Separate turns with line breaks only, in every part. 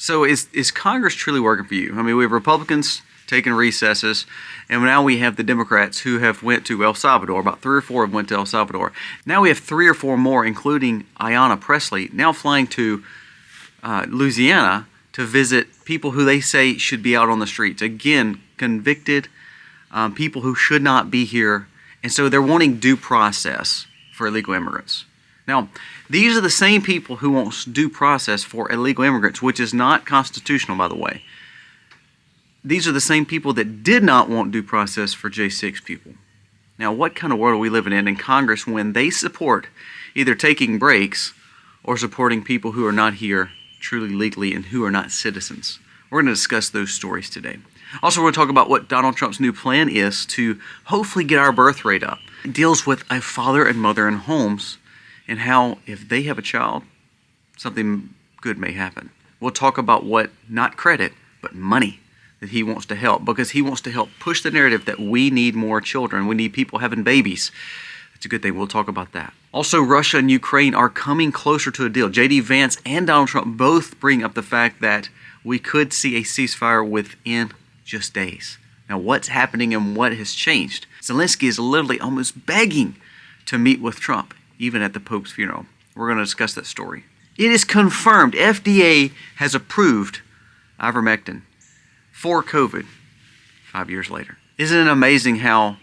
So is Congress truly working for you? I mean, we have Republicans taking recesses, and now we have the Democrats who have went to El Salvador. About 3 or 4 have went to El Salvador. Now we have 3 or 4 more, including Ayanna Pressley, now flying to Louisiana to visit people who they say should be out on the streets. Again, convicted people who should not be here, and so they're wanting due process for illegal immigrants. Now, these are the same people who want due process for illegal immigrants, which is not constitutional, by the way. These are the same people that did not want due process for J6 people. Now, what kind of world are we living in Congress when they support either taking breaks or supporting people who are not here truly legally and who are not citizens? We're going to discuss those stories today. Also, we're going to talk about what Donald Trump's new plan is to hopefully get our birth rate up. It deals with a father and mother in homes and how if they have a child, something good may happen. We'll talk about what, not credit, but money that he wants to help, because he wants to help push the narrative that we need more children. We need people having babies. It's a good thing. We'll talk about that. Also, Russia and Ukraine are coming closer to a deal. J.D. Vance and Donald Trump both bring up the fact that we could see a ceasefire within just days. Now, what's happening and what has changed? Zelensky is literally almost begging to meet with Trump, even at the Pope's funeral. We're going to discuss that story. It is confirmed. FDA has approved ivermectin for COVID 5 years later. Isn't it amazing how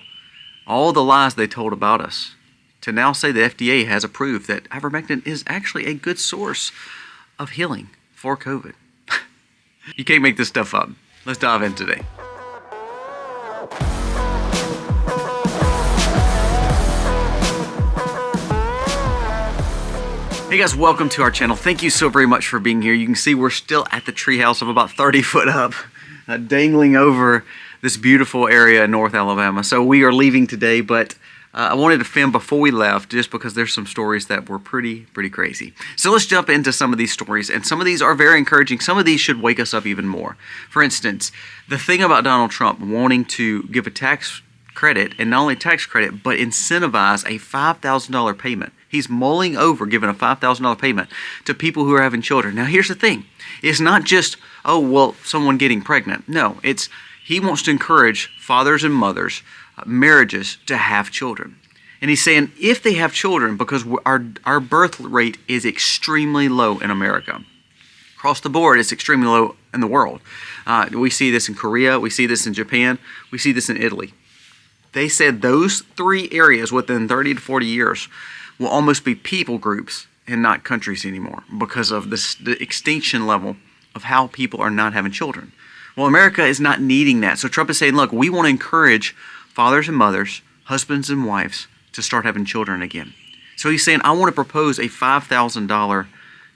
all the lies they told about us to now say the FDA has approved that ivermectin is actually a good source of healing for COVID? You can't make this stuff up. Let's dive in today. Hey guys, welcome to our channel. Thank you so very much for being here. You can see we're still at the treehouse of about 30 foot up, dangling over this beautiful area in North Alabama. So we are leaving today, but I wanted to film before we left just because there's some stories that were pretty crazy. So let's jump into some of these stories, and some of these are very encouraging. Some of these should wake us up even more. For instance, the thing about Donald Trump wanting to give a tax credit, and not only tax credit, but incentivize a $5,000 payment. He's mulling over giving a $5,000 payment to people who are having children. Now, here's the thing. It's not just, oh, well, someone getting pregnant. No, it's he wants to encourage fathers and mothers, marriages, to have children. And he's saying if they have children, because our birth rate is extremely low in America. Across the board, it's extremely low in the world. We see this in Korea. We see this in Japan. We see this in Italy. They said those 3 areas within 30 to 40 years will almost be people groups and not countries anymore because of the extinction level of how people are not having children. Well, America is not needing that. So Trump is saying, look, we want to encourage fathers and mothers, husbands and wives to start having children again. So he's saying, I want to propose a $5,000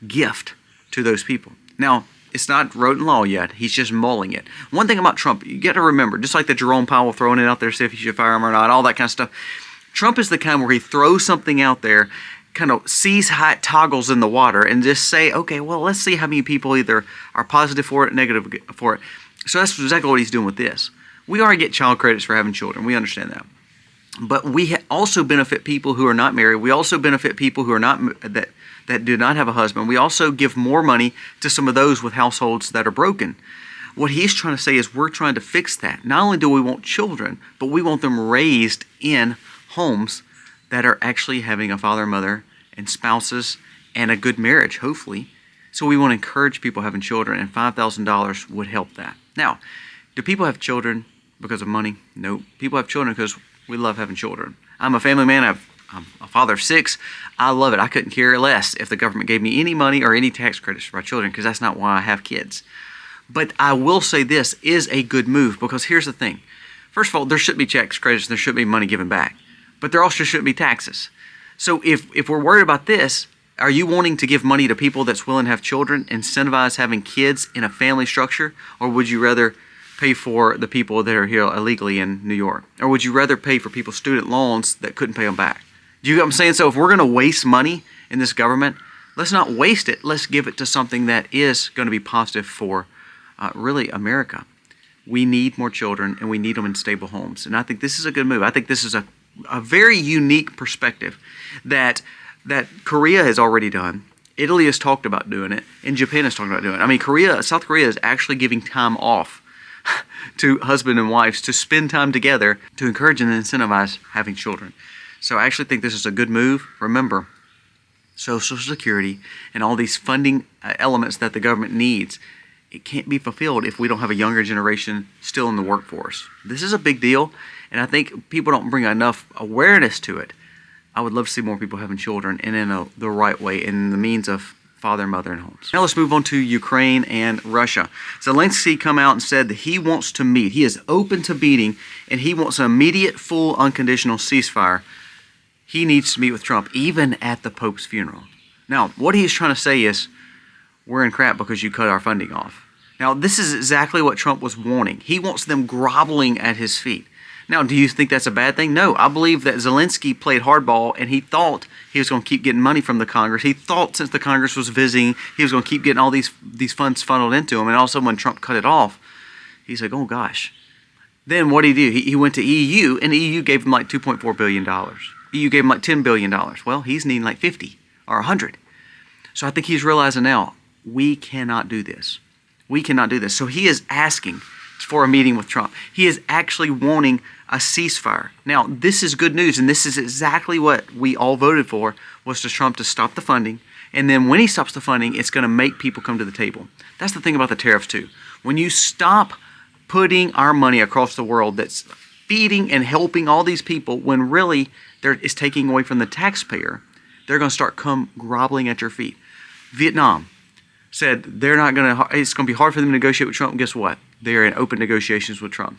gift to those people. Now, it's not wrote in law yet. He's just mulling it. One thing about Trump, you got to remember, just like the Jerome Powell throwing it out there, see if he should fire him or not, all that kind of stuff. Trump is the kind where he throws something out there, kind of sees how it toggles in the water, and just say, okay, well, let's see how many people either are positive for it, negative for it. So that's exactly what he's doing with this. We already get child credits for having children. We understand that. But we also benefit people who are not married. We also benefit people who are not that do not have a husband. We also give more money to some of those with households that are broken. What he's trying to say is we're trying to fix that. Not only do we want children, but we want them raised in homes that are actually having a father and mother and spouses and a good marriage, hopefully. So we want to encourage people having children, and $5,000 would help that. Now, do people have children because of money? No. People have children because we love having children. I'm a family man. I'm a father of 6. I love it. I couldn't care less if the government gave me any money or any tax credits for my children, because that's not why I have kids. But I will say this is a good move, because here's the thing. First of all, there should be tax credits. There should be money given back. But there also shouldn't be taxes. So if we're worried about this, are you wanting to give money to people that's willing to have children, incentivize having kids in a family structure, or would you rather pay for the people that are here illegally in New York? Or would you rather pay for people's student loans that couldn't pay them back? Do you get what I'm saying? So if we're going to waste money in this government, let's not waste it. Let's give it to something that is going to be positive for really America. We need more children, and we need them in stable homes. And I think this is a good move. I think this is a very unique perspective that Korea has already done. Italy has talked about doing it, and Japan is talking about doing it. I mean, South Korea is actually giving time off to husband and wives to spend time together to encourage and incentivize having children. So I actually think this is a good move. Remember, Social Security and all these funding elements that the government needs, it can't be fulfilled if we don't have a younger generation still in the workforce. This is a big deal, and I think people don't bring enough awareness to it. I would love to see more people having children, and in the right way, in the means of father and mother in homes. Now let's move on to Ukraine and Russia. Zelensky come out and said that he wants to meet. He is open to meeting, and he wants an immediate, full, unconditional ceasefire. He needs to meet with Trump, even at the Pope's funeral. Now, what he's trying to say is, we're in crap because you cut our funding off. Now, this is exactly what Trump was wanting. He wants them groveling at his feet. Now, do you think that's a bad thing? No, I believe that Zelensky played hardball, and he thought he was going to keep getting money from the Congress. He thought since the Congress was visiting, he was going to keep getting all these funds funneled into him. And all of a sudden, when Trump cut it off, he's like, oh gosh. Then what did he do? He went to EU, and the EU gave him like $2.4 billion. EU gave him like $10 billion. Well, he's needing like 50 or 100. So I think he's realizing now, we cannot do this. We cannot do this. So he is asking for a meeting with Trump. He is actually wanting a ceasefire. Now, this is good news, and this is exactly what we all voted for, was for Trump to stop the funding. And then when he stops the funding, it's going to make people come to the table. That's the thing about the tariffs, too. When you stop putting our money across the world that's feeding and helping all these people, when really it's taking away from the taxpayer, they're going to start come groveling at your feet. Vietnam said it's going to be hard for them to negotiate with Trump. And guess what? They're in open negotiations with Trump.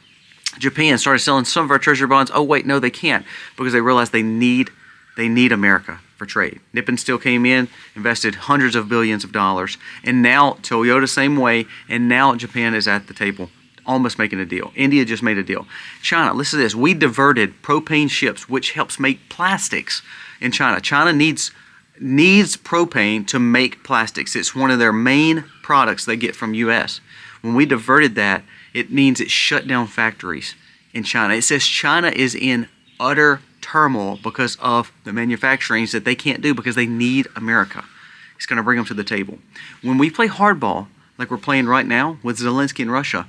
Japan started selling some of our treasury bonds. Oh wait, no, they can't, because they realized they need America for trade. Nippon Steel came in, invested hundreds of billions of dollars, and now Toyota same way, and now Japan is at the table, almost making a deal. India just made a deal. China, listen to this. We diverted propane ships, which helps make plastics in China. China needs propane to make plastics. It's one of their main products they get from U.S. When we diverted that, it means it shut down factories in China. It says China is in utter turmoil because of the manufacturings that they can't do because they need America. It's going to bring them to the table. When we play hardball, like we're playing right now with Zelensky in Russia,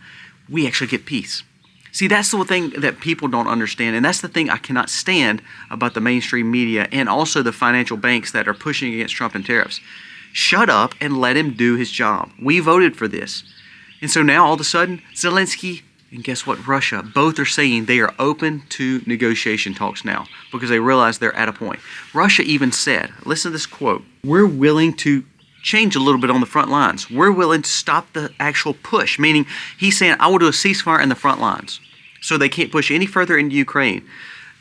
we actually get peace. See, that's the thing that people don't understand, and that's the thing I cannot stand about the mainstream media and also the financial banks that are pushing against Trump and tariffs. Shut up and let him do his job. We voted for this. And so now, all of a sudden, Zelensky and guess what? Russia, both are saying they are open to negotiation talks now because they realize they're at a point. Russia even said, listen to this quote, "We're willing to change a little bit on the front lines. We're willing to stop the actual push," meaning he's saying, I will do a ceasefire in the front lines so they can't push any further into Ukraine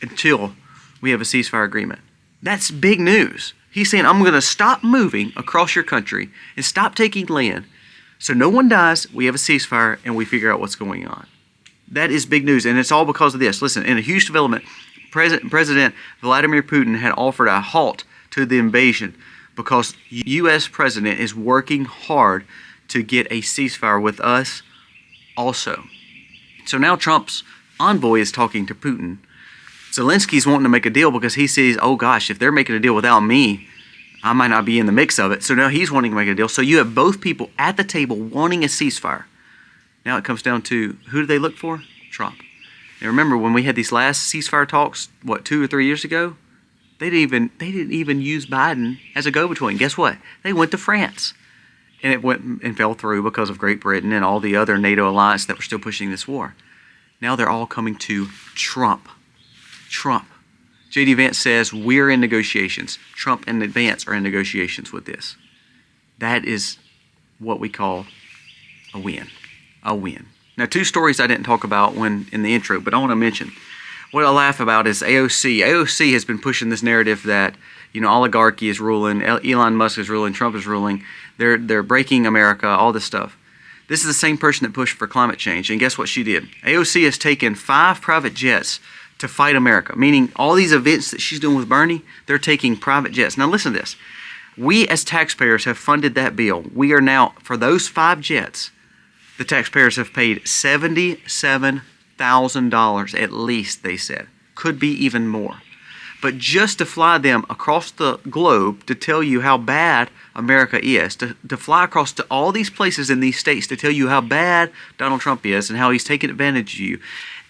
until we have a ceasefire agreement. That's big news. He's saying, I'm going to stop moving across your country and stop taking land so no one dies, we have a ceasefire, and we figure out what's going on. That is big news, and it's all because of this. Listen, in a huge development, President Vladimir Putin had offered a halt to the invasion because U.S. President is working hard to get a ceasefire with us also. So now Trump's envoy is talking to Putin. Zelensky's wanting to make a deal because he sees, oh gosh, if they're making a deal without me, I might not be in the mix of it. So now he's wanting to make a deal. So you have both people at the table wanting a ceasefire. Now it comes down to, who do they look for? Trump. And remember, when we had these last ceasefire talks, 2 or 3 years ago, they didn't even use Biden as a go-between. Guess what? They went to France. And it went and fell through because of Great Britain and all the other NATO alliance that were still pushing this war. Now they're all coming to Trump. Trump. J.D. Vance says, we're in negotiations. Trump and Vance are in negotiations with this. That is what we call a win. A win. Now, 2 stories I didn't talk about in the intro, but I want to mention. What I laugh about is AOC. AOC has been pushing this narrative that, oligarchy is ruling, Elon Musk is ruling, Trump is ruling. They're breaking America, all this stuff. This is the same person that pushed for climate change, and guess what she did? AOC has taken 5 private jets to fight America, meaning all these events that she's doing with Bernie, they're taking private jets. Now listen to this. We as taxpayers have funded that bill. We are now, for those 5 jets, the taxpayers have paid $77,000 at least, they said. Could be even more. But just to fly them across the globe to tell you how bad America is, to fly across to all these places in these states to tell you how bad Donald Trump is and how he's taking advantage of you,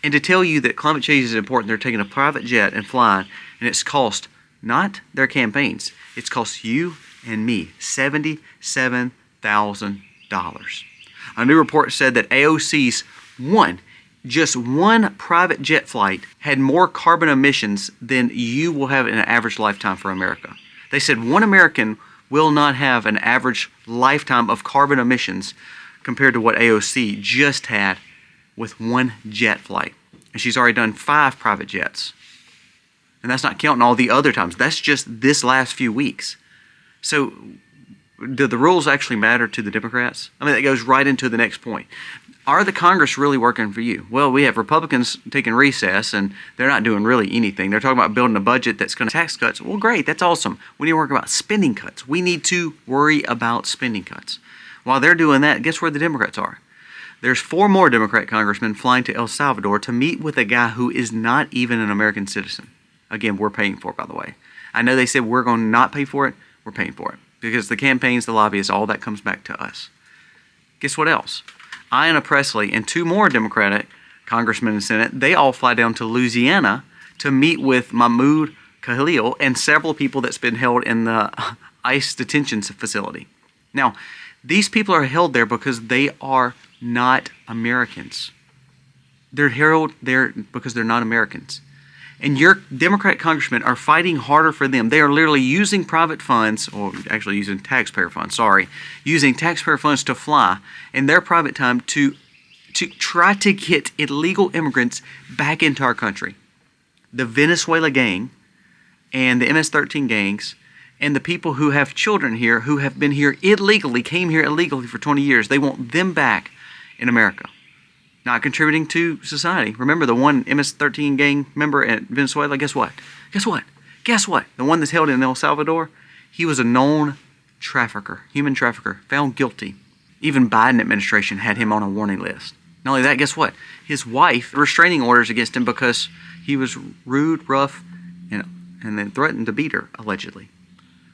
and to tell you that climate change is important, they're taking a private jet and flying, and it's cost not their campaigns, it's cost you and me $77,000. A new report said that AOC's just one private jet flight had more carbon emissions than you will have in an average lifetime for America. They said one American will not have an average lifetime of carbon emissions compared to what AOC just had with one jet flight. And she's already done 5 private jets. And that's not counting all the other times. That's just this last few weeks. So do the rules actually matter to the Democrats? I mean, that goes right into the next point. Are the Congress really working for you? Well, we have Republicans taking recess, and they're not doing really anything. They're talking about building a budget that's going to tax cuts. Well, great, that's awesome. We need to work about spending cuts. We need to worry about spending cuts. While they're doing that, guess where the Democrats are? There's 4 more Democrat congressmen flying to El Salvador to meet with a guy who is not even an American citizen. Again, we're paying for it, by the way. I know they said we're going to not pay for it. We're paying for it. Because the campaigns, the lobbyists, all that comes back to us. Guess what else? Ayanna Pressley and 2 more Democratic congressmen in the Senate, they all fly down to Louisiana to meet with Mahmoud Khalil and several people that's been held in the ICE detention facility. Now, these people are held there because they are not Americans. They're held there because they're not Americans. And your Democrat congressmen are fighting harder for them. They are literally using private funds, or actually using taxpayer funds, using taxpayer funds to fly in their private time to try to get illegal immigrants back into our country. The Venezuela gang and the MS-13 gangs and the people who have children here who have been here illegally, came here illegally for 20 years, they want them back in America. Not contributing to society. Remember the one MS-13 gang member in Venezuela? Guess what? Guess what? Guess what? The one that's held in El Salvador? He was a known trafficker, human trafficker, found guilty. Even Biden administration had him on a warning list. Not only that, guess what? His wife restraining orders against him because he was rude, rough, and then threatened to beat her, allegedly.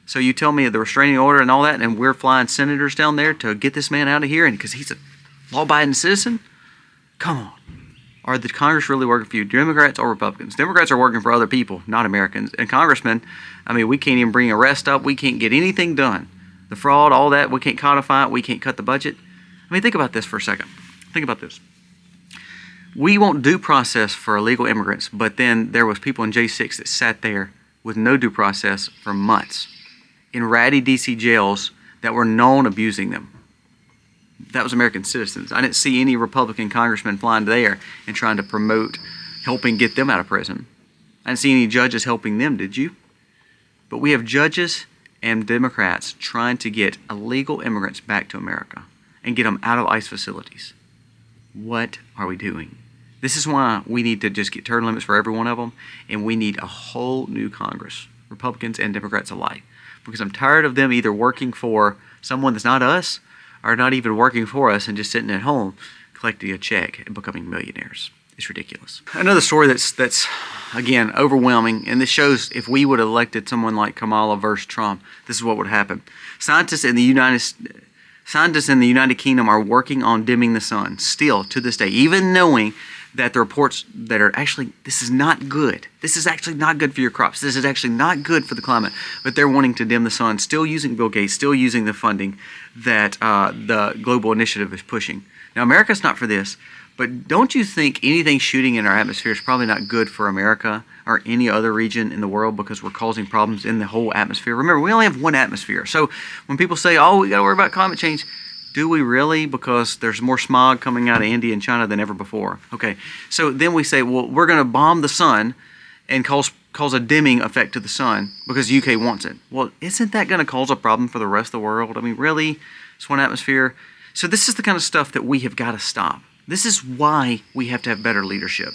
So you tell me the restraining order and all that, and we're flying senators down there to get this man out of here, and because he's a law-abiding citizen? Come on. Are the Congress really working for you, Democrats or Republicans? Democrats are working for other people, not Americans. And congressmen, I mean, we can't even bring arrests up. We can't get anything done. The fraud, all that, we can't codify it. We can't cut the budget. I mean, think about this for a second. Think about this. We want due process for illegal immigrants, but then there was people in J6 that sat there with no due process for months in ratty D.C. jails that were known abusing them. That was American citizens. I didn't see any Republican congressmen flying there and trying to promote helping get them out of prison. I didn't see any judges helping them, did you? But we have judges and Democrats trying to get illegal immigrants back to America and get them out of ICE facilities. What are we doing? This is why we need to just get term limits for every one of them, and we need a whole new Congress, Republicans and Democrats alike, because I'm tired of them either working for someone that's not us are not even working for us and just sitting at home collecting a check and becoming millionaires. It's ridiculous. Another story that's again, overwhelming, and this shows if we would have elected someone like Kamala versus Trump, this is what would happen. Scientists in the United Kingdom are working on dimming the sun, still to this day, even knowing that the reports that are actually, this is not good. This is actually not good for your crops. This is actually not good for the climate. But they're wanting to dim the sun, still using Bill Gates, still using the funding that the Global Initiative is pushing. Now, America's not for this, but don't you think anything shooting in our atmosphere is probably not good for America or any other region in the world because we're causing problems in the whole atmosphere? Remember, we only have one atmosphere. So when people say, oh, we got to worry about climate change, do we really? Because there's more smog coming out of India and China than ever before. Okay, so then we say, well, we're going to bomb the sun and cause a dimming effect to the sun because the UK wants it. Well, isn't that going to cause a problem for the rest of the world? I mean, really? It's one atmosphere. So this is the kind of stuff that we have got to stop. This is why we have to have better leadership.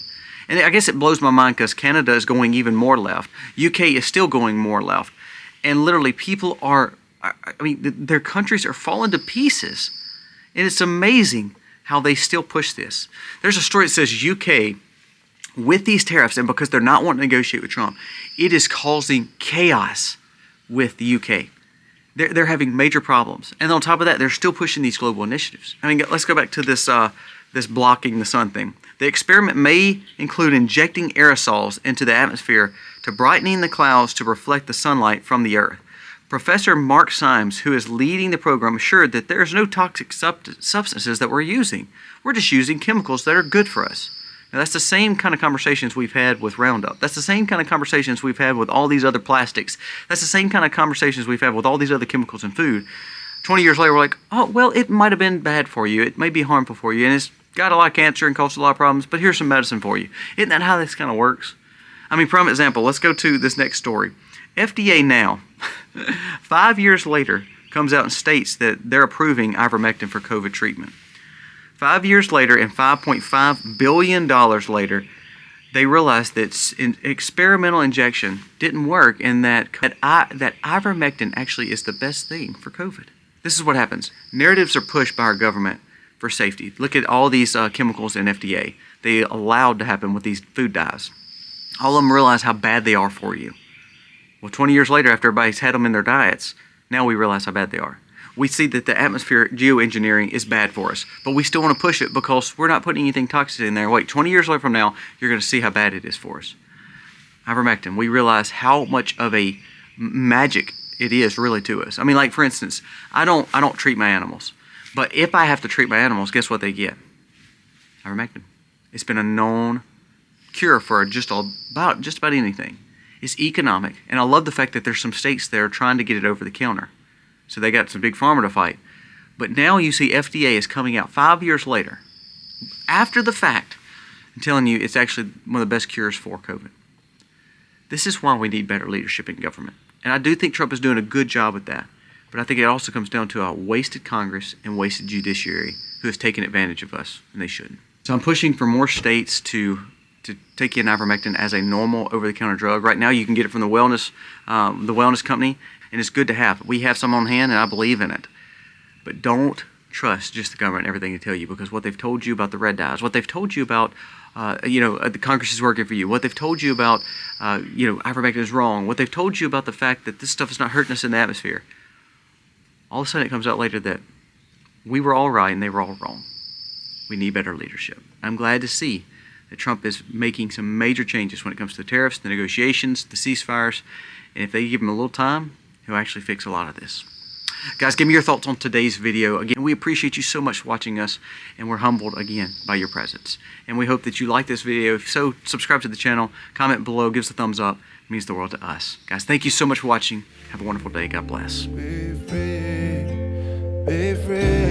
And I guess it blows my mind because Canada is going even more left. UK is still going more left. And literally people are, their countries are falling to pieces. And it's amazing how they still push this. There's a story that says UK with these tariffs, and because they're not wanting to negotiate with Trump, it is causing chaos with the UK. They're having major problems. And on top of that, they're still pushing these global initiatives. I mean, let's go back to this this blocking the sun thing. The experiment may include injecting aerosols into the atmosphere to brightening the clouds to reflect the sunlight from the Earth. Professor Mark Symes, who is leading the program, assured that there's no toxic substances that we're using. We're just using chemicals that are good for us. Now, that's the same kind of conversations we've had with Roundup. That's the same kind of conversations we've had with all these other plastics. That's the same kind of conversations we've had with all these other chemicals in food. 20 years later, we're like, oh, well, it might have been bad for you. It may be harmful for you, and it's got a lot of cancer and caused a lot of problems, but here's some medicine for you. Isn't that how this kind of works? I mean, prime example, let's go to this next story. FDA now, 5 years later, comes out and states that they're approving ivermectin for COVID treatment. 5 years later and $5.5 billion later, they realized that experimental injection didn't work, and that ivermectin actually is the best thing for COVID. This is what happens. Narratives are pushed by our government for safety. Look at all these chemicals in FDA. They allowed to happen with these food dyes. All of them realize how bad they are for you. Well, 20 years later, after everybody's had them in their diets, now we realize how bad they are. We see that the atmospheric geoengineering is bad for us, but we still want to push it because we're not putting anything toxic in there. Wait, 20 years later from now, you're going to see how bad it is for us. Ivermectin, we realize how much of a magic it is really to us. I mean, like for instance, I don't treat my animals, but if I have to treat my animals, guess what they get? Ivermectin. It's been a known cure for just about anything. It's economic, and I love the fact that there's some states that are trying to get it over the counter. So they got some big pharma to fight. But now you see FDA is coming out 5 years later, after the fact, and telling you it's actually one of the best cures for COVID. This is why we need better leadership in government. And I do think Trump is doing a good job with that. But I think it also comes down to a wasted Congress and wasted judiciary who has taken advantage of us, and they shouldn't. So I'm pushing for more states to take in ivermectin as a normal over-the-counter drug. Right now, you can get it from the wellness company, and it's good to have. We have some on hand, and I believe in it. But don't trust just the government and everything they tell you, because what they've told you about the red dyes, what they've told you about, the Congress is working for you, what they've told you about, ivermectin is wrong, what they've told you about the fact that this stuff is not hurting us in the atmosphere. All of a sudden, it comes out later that we were all right and they were all wrong. We need better leadership. I'm glad to see that Trump is making some major changes when it comes to the tariffs, the negotiations, the ceasefires, and if they give him a little time, he'll actually fix a lot of this. Guys, give me your thoughts on today's video. Again, we appreciate you so much for watching us, and we're humbled again by your presence. And we hope that you like this video. If so, subscribe to the channel, comment below, give us a thumbs up. It means the world to us. Guys, thank you so much for watching. Have a wonderful day. God bless. Be free. Be free.